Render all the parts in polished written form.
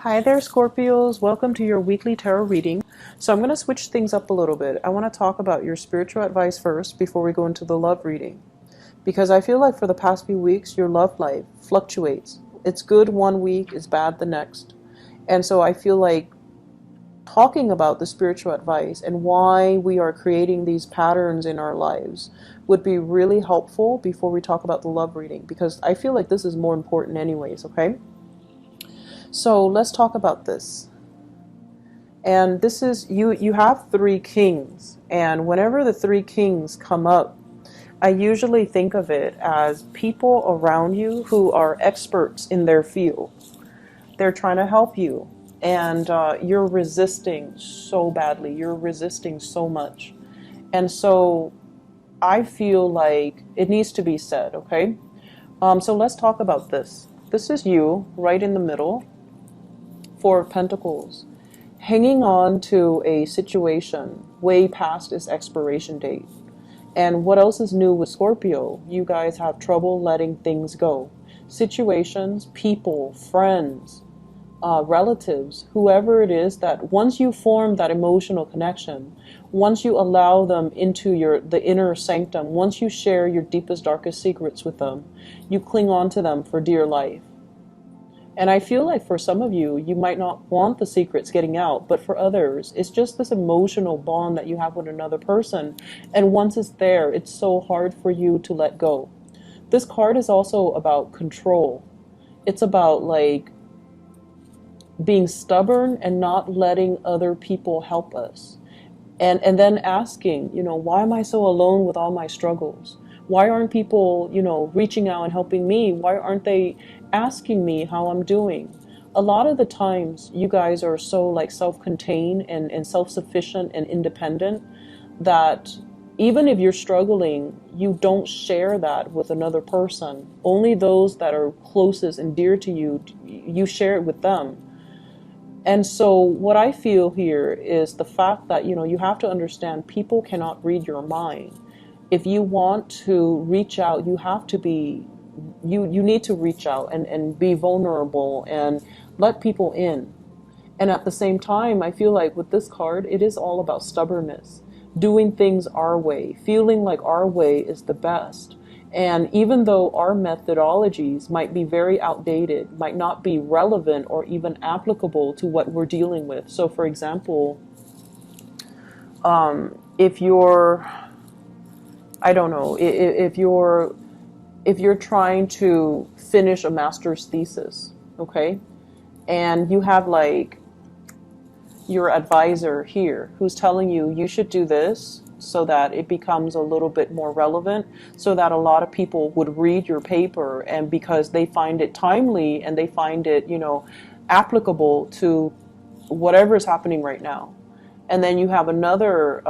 Hi there, Scorpios. Welcome to your weekly tarot reading. So I'm going to switch things up a little bit. I want to talk about your spiritual advice first before we go into the love reading. Because I feel like for the past few weeks, your love life fluctuates. It's good one week, it's bad the next. And so I feel like talking about the spiritual advice and why we are creating these patterns in our lives would be really helpful before we talk about the love reading. Because I feel like this is more important anyways, okay? So let's talk about this. And this is, you have three kings. And whenever the three kings come up, I usually think of it as people around you who are experts in their field. They're trying to help you. And you're resisting so badly. You're resisting so much. And so I feel like it needs to be said, okay? So let's talk about this. This is you right in the middle. Four of Pentacles, hanging on to a situation way past its expiration date. And what else is new with Scorpio? You guys have trouble letting things go. Situations, people, friends, relatives, whoever it is, that once you form that emotional connection, once you allow them into the inner sanctum, once you share your deepest, darkest secrets with them, you cling on to them for dear life. And I feel like for some of you, you might not want the secrets getting out, but for others, it's just this emotional bond that you have with another person. And once it's there, it's so hard for you to let go. This card is also about control. It's about like being stubborn and not letting other people help us. And then asking, why am I so alone with all my struggles? Why aren't people, reaching out and helping me? Why aren't they asking me how I'm doing? A lot of the times you guys are so like self-contained and self-sufficient and independent that even if you're struggling, you don't share that with another person. Only those that are closest and dear to you, you share it with them. And so what I feel here is the fact that, you have to understand people cannot read your mind. If you want to reach out, you have to be, you need to reach out and be vulnerable and let people in. And at the same time, I feel like with this card, it is all about stubbornness, doing things our way, feeling like our way is the best. And even though our methodologies might be very outdated, might not be relevant or even applicable to what we're dealing with. So for example, if you're, I don't know, if you're trying to finish a master's thesis, okay? And you have like your advisor here who's telling you, you should do this so that it becomes a little bit more relevant, so that a lot of people would read your paper, and because they find it timely and they find it, applicable to whatever is happening right now. And then you have another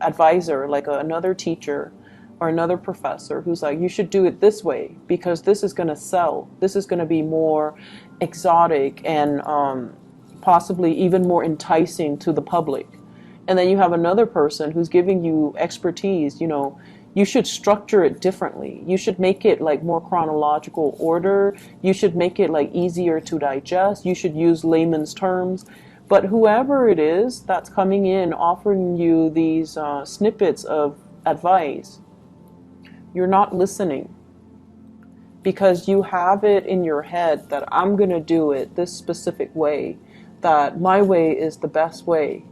advisor, like another teacher or another professor who's like, you should do it this way because this is going to sell. This is going to be more exotic and possibly even more enticing to the public. And then you have another person who's giving you expertise, you should structure it differently. You should make it like more chronological order. You should make it like easier to digest. You should use layman's terms. But whoever it is that's coming in offering you these snippets of advice, you're not listening, because you have it in your head that I'm going to do it this specific way, that my way is the best way.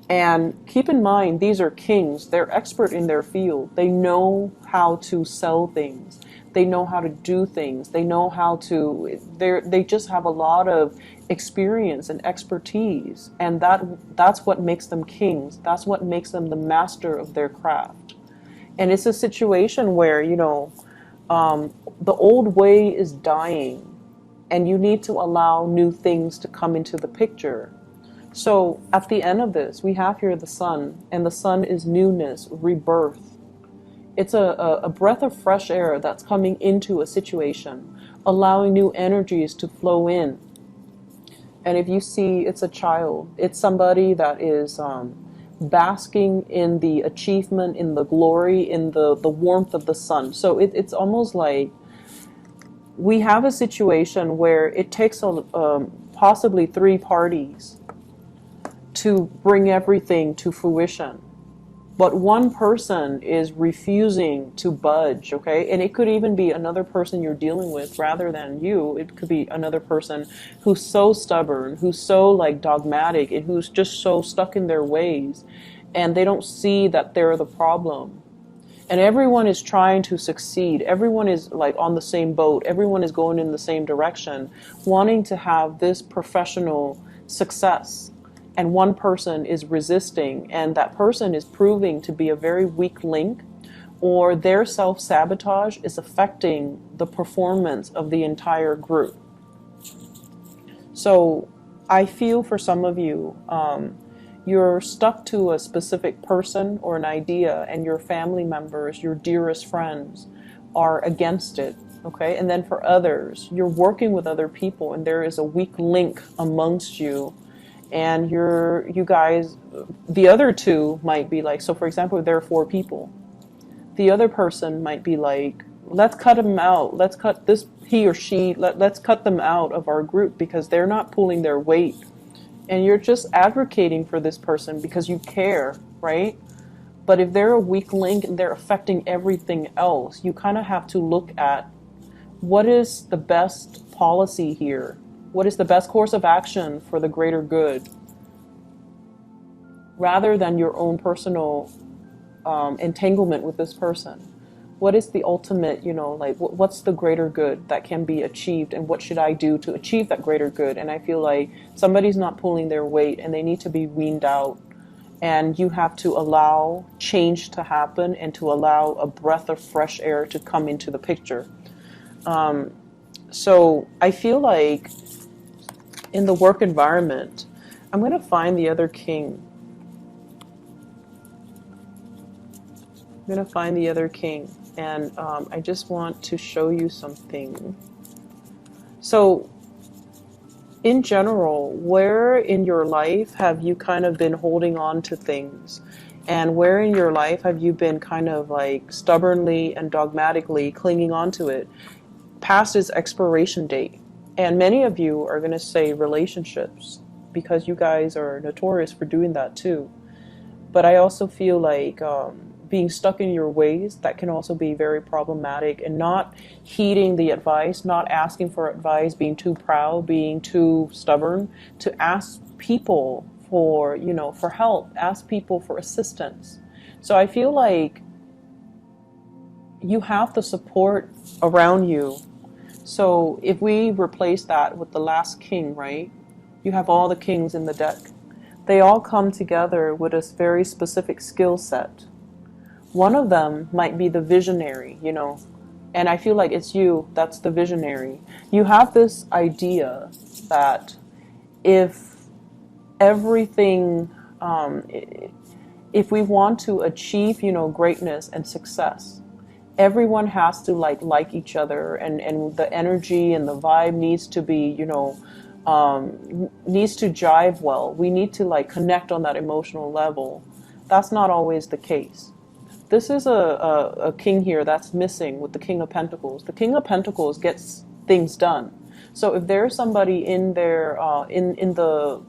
And keep in mind, these are kings. They're expert in their field. They know how to sell things. They know how to do things. They know how to, they just have a lot of experience and expertise. And that's what makes them kings. That's what makes them the master of their craft. And it's a situation where, the old way is dying and you need to allow new things to come into the picture. So at the end of this, we have here the sun, and the sun is newness, rebirth. It's a breath of fresh air that's coming into a situation, allowing new energies to flow in. And if you see, it's a child, it's somebody that is basking in the achievement, in the glory, in the warmth of the sun. So it's almost like we have a situation where it takes possibly three parties to bring everything to fruition. But one person is refusing to budge, okay? And it could even be another person you're dealing with rather than you. It could be another person who's so stubborn, who's so like dogmatic, and who's just so stuck in their ways. And they don't see that they're the problem. And everyone is trying to succeed. Everyone is like on the same boat. Everyone is going in the same direction, wanting to have this professional success. And one person is resisting, and that person is proving to be a very weak link, or their self-sabotage is affecting the performance of the entire group. So I feel for some of you, you're stuck to a specific person or an idea, and your family members, your dearest friends, are against it. Okay, and then for others, you're working with other people, and there is a weak link amongst you. And you guys, the other two might be like, so for example, if there are four people, the other person might be like, let's cut them out. Let's cut this, he or she, let's cut them out of our group because they're not pulling their weight. And you're just advocating for this person because you care, right? But if they're a weak link and they're affecting everything else, you kind of have to look at what is the best policy here? What is the best course of action for the greater good? Rather than your own personal entanglement with this person. What is the ultimate, like what's the greater good that can be achieved, and what should I do to achieve that greater good? And I feel like somebody's not pulling their weight and they need to be weaned out. And you have to allow change to happen and to allow a breath of fresh air to come into the picture. So I feel like in the work environment, I'm going to find the other king. I'm going to find the other king. And I just want to show you something. So in general, where in your life have you kind of been holding on to things? And where in your life have you been kind of like stubbornly and dogmatically clinging on to it past its expiration date? And many of you are going to say relationships, because you guys are notorious for doing that too. But I also feel like being stuck in your ways, that can also be very problematic, and not heeding the advice, not asking for advice, being too proud, being too stubborn to ask people for, for help, ask people for assistance. So I feel like you have the support around you. So if we replace that with the last king, right? You have all the kings in the deck. They all come together with a very specific skill set. One of them might be the visionary, and I feel like it's you that's the visionary. You have this idea that if everything, if we want to achieve, greatness and success, everyone has to like each other, and the energy and the vibe needs to be, needs to jive well. We need to connect on that emotional level. That's not always the case. This is a king here that's missing with the King of Pentacles. The King of Pentacles gets things done. So if there's somebody in there, in the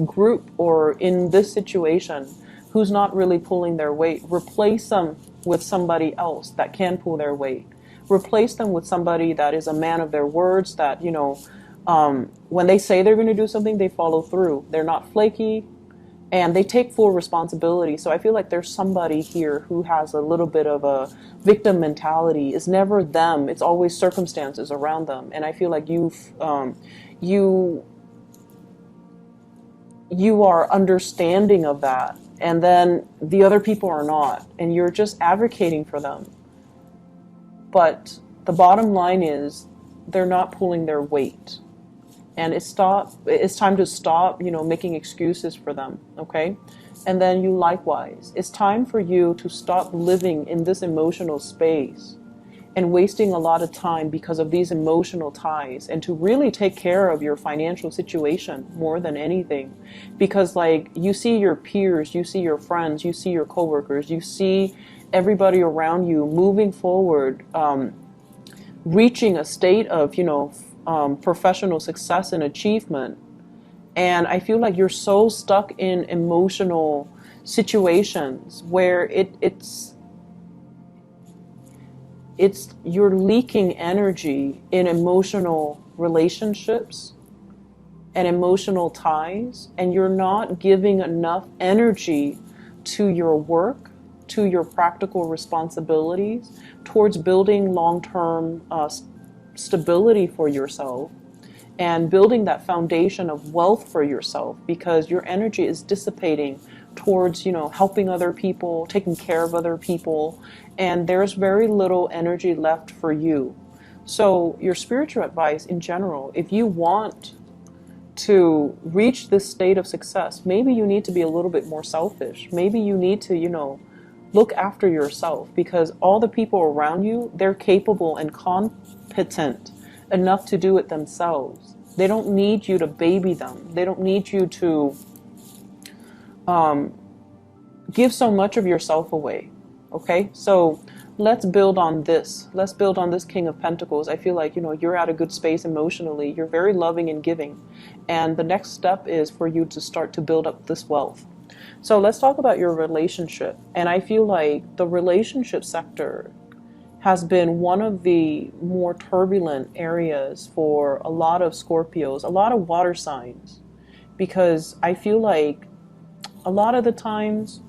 group or in this situation who's not really pulling their weight, replace them with somebody else that can pull their weight. Replace them with somebody that is a man of their words, that, when they say they're going to do something, they follow through. They're not flaky, and they take full responsibility. So I feel like there's somebody here who has a little bit of a victim mentality. It's never them. It's always circumstances around them. And I feel like you are understanding of that. And then the other people are not. And you're just advocating for them. But the bottom line is they're not pulling their weight. And it's time to stop, making excuses for them, okay? And then you likewise. It's time for you to stop living in this emotional space and wasting a lot of time because of these emotional ties, and to really take care of your financial situation more than anything. Because you see your peers, you see your friends, you see your coworkers, you see everybody around you moving forward, reaching a state of, professional success and achievement. And I feel like you're so stuck in emotional situations where it's you're leaking energy in emotional relationships and emotional ties, and you're not giving enough energy to your work, to your practical responsibilities, towards building long-term stability for yourself and building that foundation of wealth for yourself, because your energy is dissipating towards, helping other people, taking care of other people, and there's very little energy left for you. So your spiritual advice in general, if you want to reach this state of success, maybe you need to be a little bit more selfish. Maybe you need to, look after yourself, because all the people around you, they're capable and competent enough to do it themselves. They don't need you to baby them. They don't need you to give so much of yourself away. Okay, so let's build on this. Let's build on this King of Pentacles. I feel like, you're at a good space emotionally. You're very loving and giving. And the next step is for you to start to build up this wealth. So let's talk about your relationship. And I feel like the relationship sector has been one of the more turbulent areas for a lot of Scorpios, a lot of water signs, because I feel like a lot of the times,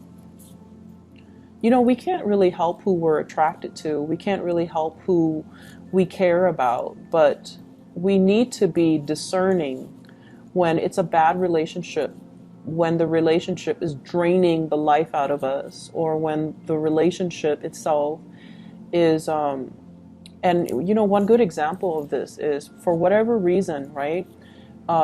we can't really help who we're attracted to. We can't really help who we care about, but we need to be discerning when it's a bad relationship, when the relationship is draining the life out of us, or when the relationship itself is, and one good example of this is, for whatever reason, right?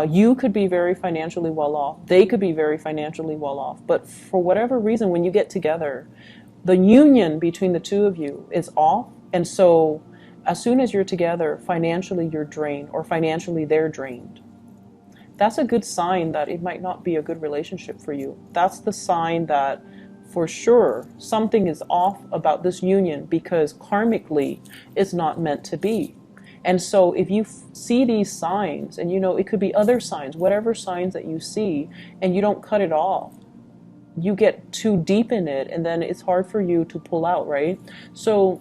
You could be very financially well off. They could be very financially well off. But for whatever reason, when you get together, the union between the two of you is off. And so as soon as you're together, financially you're drained, or financially they're drained. That's a good sign that it might not be a good relationship for you. That's the sign that for sure something is off about this union, because karmically it's not meant to be. And so if you see these signs, and it could be other signs, whatever signs that you see, and you don't cut it off, you get too deep in it, and then it's hard for you to pull out, right? So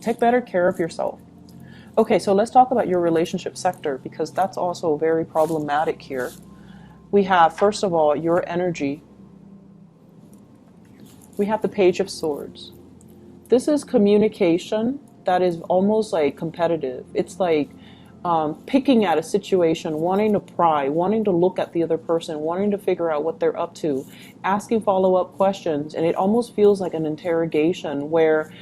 take better care of yourself. Okay, so let's talk about your relationship sector, because that's also very problematic here. We have, first of all, your energy. We have the Page of Swords. This is communication that is almost like competitive. It's like picking at a situation, wanting to pry, wanting to look at the other person, wanting to figure out what they're up to, asking follow-up questions, and it almost feels like an interrogation where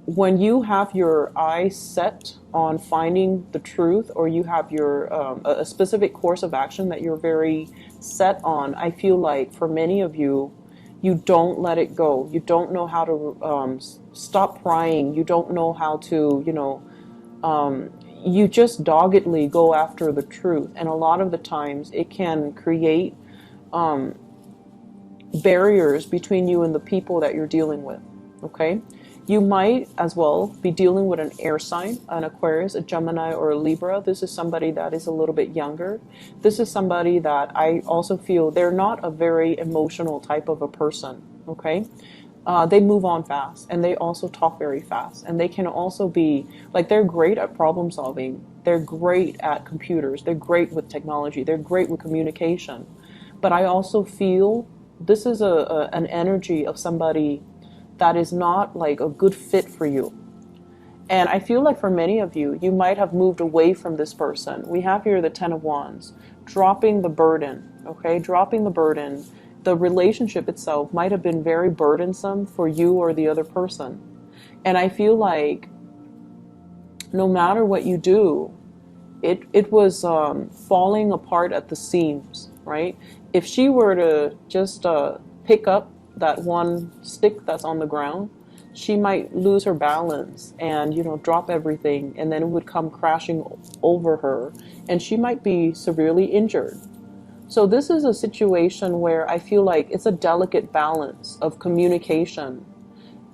when you have your eyes set on finding the truth, or you have your a specific course of action that you're very set on, I feel like for many of you, you don't let it go. You don't know how to stop prying. You don't know how to, you just doggedly go after the truth. And a lot of the times it can create barriers between you and the people that you're dealing with, okay? You might as well be dealing with an air sign, an Aquarius, a Gemini, or a Libra. This is somebody that is a little bit younger. This is somebody that I also feel they're not a very emotional type of a person, okay? They move on fast, and they also talk very fast. And they can also be, like, they're great at problem solving. They're great at computers. They're great with technology. They're great with communication. But I also feel this is an energy of somebody that is not like a good fit for you. And I feel like for many of you, you might have moved away from this person. We have here the Ten of Wands, dropping the burden, okay? Dropping the burden. The relationship itself might have been very burdensome for you or the other person. And I feel like no matter what you do, it was falling apart at the seams, right? If she were to just pick up that one stick that's on the ground, she might lose her balance and, drop everything, and then it would come crashing over her, and she might be severely injured. So this is a situation where I feel like it's a delicate balance of communication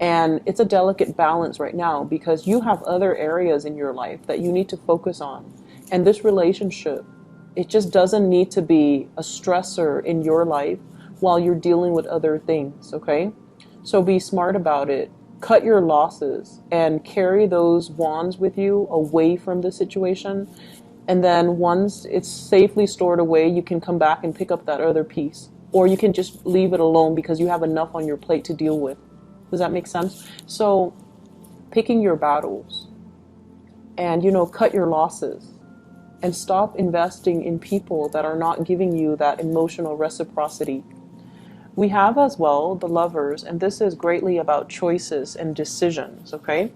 And it's a delicate balance right now because you have other areas in your life that you need to focus on. And this relationship, it just doesn't need to be a stressor in your life while you're dealing with other things, okay? So be smart about it. Cut your losses and carry those wands with you away from the situation. And then once it's safely stored away, you can come back and pick up that other piece. Or you can just leave it alone because you have enough on your plate to deal with. Does that make sense? So picking your battles and, cut your losses and stop investing in people that are not giving you that emotional reciprocity. We have as well the Lovers, and this is greatly about choices and decisions, okay?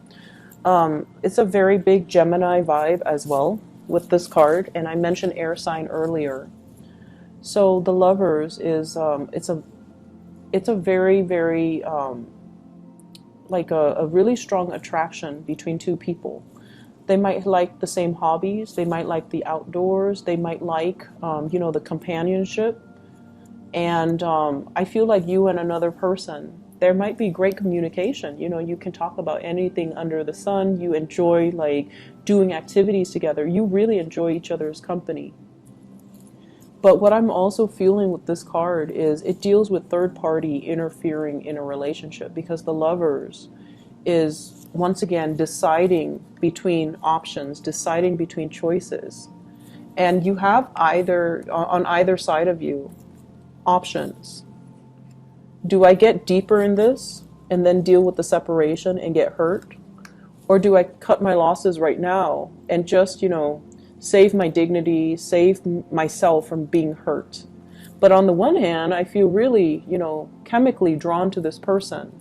It's a very big Gemini vibe as well with this card, and I mentioned air sign earlier. So the Lovers is, it's a very, very, like a really strong attraction between two people. They might like the same hobbies. They might like the outdoors. They might like, the companionship. And I feel like you and another person, there might be great communication. You can talk about anything under the sun. You enjoy like doing activities together. You really enjoy each other's company. But what I'm also feeling with this card is it deals with third party interfering in a relationship, because the Lovers is once again deciding between options, deciding between choices. And you have on either side of you options. Do I get deeper in this and then deal with the separation and get hurt? Or do I cut my losses right now and just, save my dignity, save myself from being hurt? But on the one hand, I feel really, chemically drawn to this person.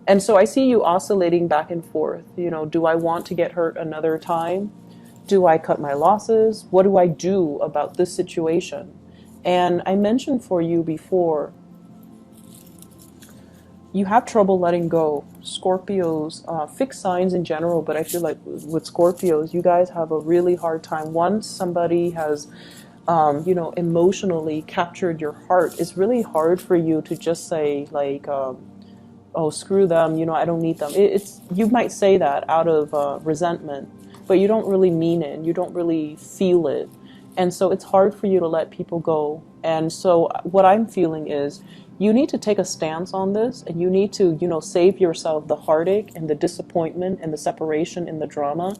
And so I see you oscillating back and forth. Do I want to get hurt another time? Do I cut my losses? What do I do about this situation? And I mentioned for you before, you have trouble letting go. Scorpios, fixed signs in general, but I feel like with Scorpios, you guys have a really hard time. Once somebody has, emotionally captured your heart, it's really hard for you to just say like, oh, screw them, I don't need them. You might say that out of resentment, but you don't really mean it. You don't really feel it. And so it's hard for you to let people go. And so what I'm feeling is you need to take a stance on this, and you need to, save yourself the heartache and the disappointment and the separation and the drama,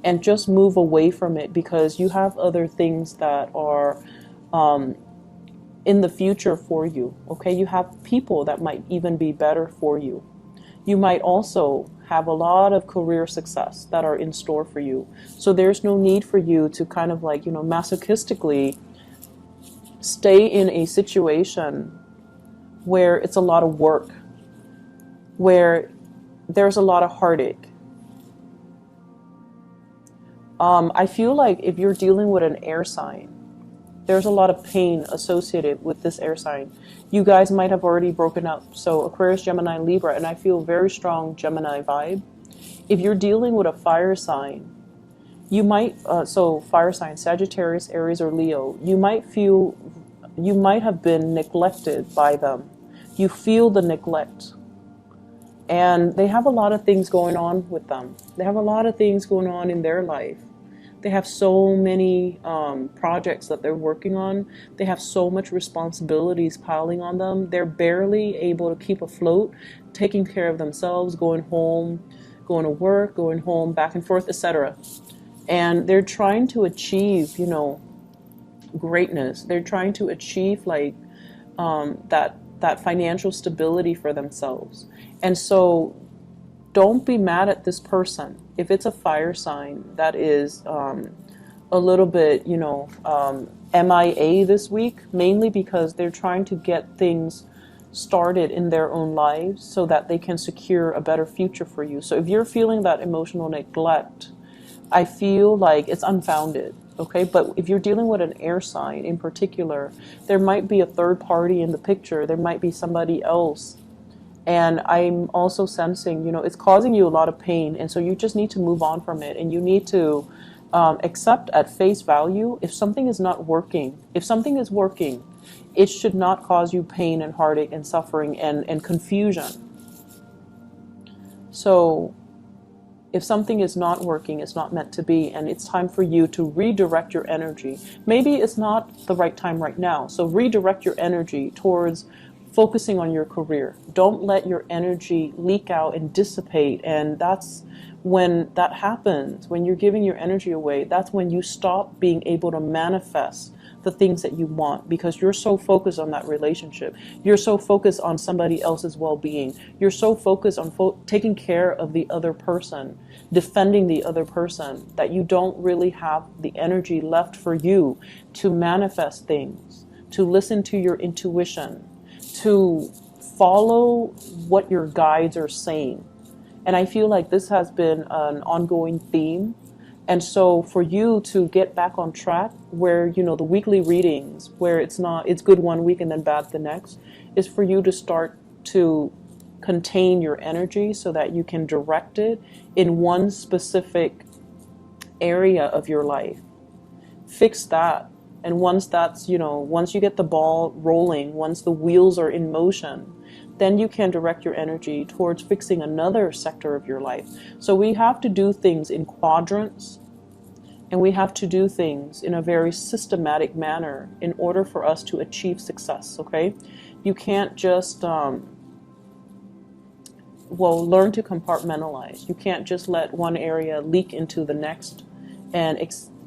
and just move away from it, because you have other things that are in the future for you. Okay, you have people that might even be better for you. You might also have a lot of career success that are in store for you. So there's no need for you to kind of like, masochistically stay in a situation where it's a lot of work, where there's a lot of heartache. I feel like if you're dealing with an air sign, there's a lot of pain associated with this air sign. You guys might have already broken up. So Aquarius, Gemini, Libra, and I feel very strong Gemini vibe. If you're dealing with a fire sign, you might, so fire sign, Sagittarius, Aries, or Leo, you might have been neglected by them. You feel the neglect. And they have a lot of things going on with them. They have a lot of things going on in their life. They have so many projects that they're working on. They have so much responsibilities piling on them. They're barely able to keep afloat, taking care of themselves, going home, going to work, going home, back and forth, etc. And they're trying to achieve, greatness. They're trying to achieve like that financial stability for themselves. And so don't be mad at this person. If it's a fire sign that is a little bit, MIA this week, mainly because they're trying to get things started in their own lives so that they can secure a better future for you. So if you're feeling that emotional neglect, I feel like it's unfounded. Okay, but if you're dealing with an air sign in particular, there might be a third party in the picture. There might be somebody else. And I'm also sensing, it's causing you a lot of pain. And so you just need to move on from it. And you need to accept at face value if something is not working. If something is working, it should not cause you pain and heartache and suffering and confusion. So if something is not working, it's not meant to be, and it's time for you to redirect your energy. Maybe it's not the right time right now. So redirect your energy towards focusing on your career. Don't let your energy leak out and dissipate. And that's when that happens, when you're giving your energy away, that's when you stop being able to manifest the things that you want, because you're so focused on that relationship. You're so focused on somebody else's well-being. You're so focused on taking care of the other person, defending the other person, that you don't really have the energy left for you to manifest things, to listen to your intuition, to follow what your guides are saying. And I feel like this has been an ongoing theme. And so for you to get back on track, where, you know, the weekly readings, where it's good one week and then bad the next, is for you to start to contain your energy so that you can direct it in one specific area of your life. Fix that. And once that's, you know, once you get the ball rolling, once the wheels are in motion, then you can direct your energy towards fixing another sector of your life. So we have to do things in quadrants, and we have to do things in a very systematic manner in order for us to achieve success, okay? You can't just, learn to compartmentalize. You can't just let one area leak into the next and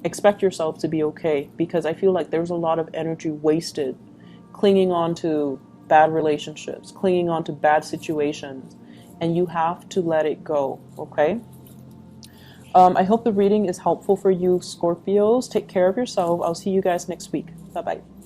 expect yourself to be okay, because I feel like there's a lot of energy wasted clinging on to bad relationships, clinging on to bad situations, and you have to let it go, okay? I hope the reading is helpful for you, Scorpios. Take care of yourself. I'll see you guys next week. Bye-bye.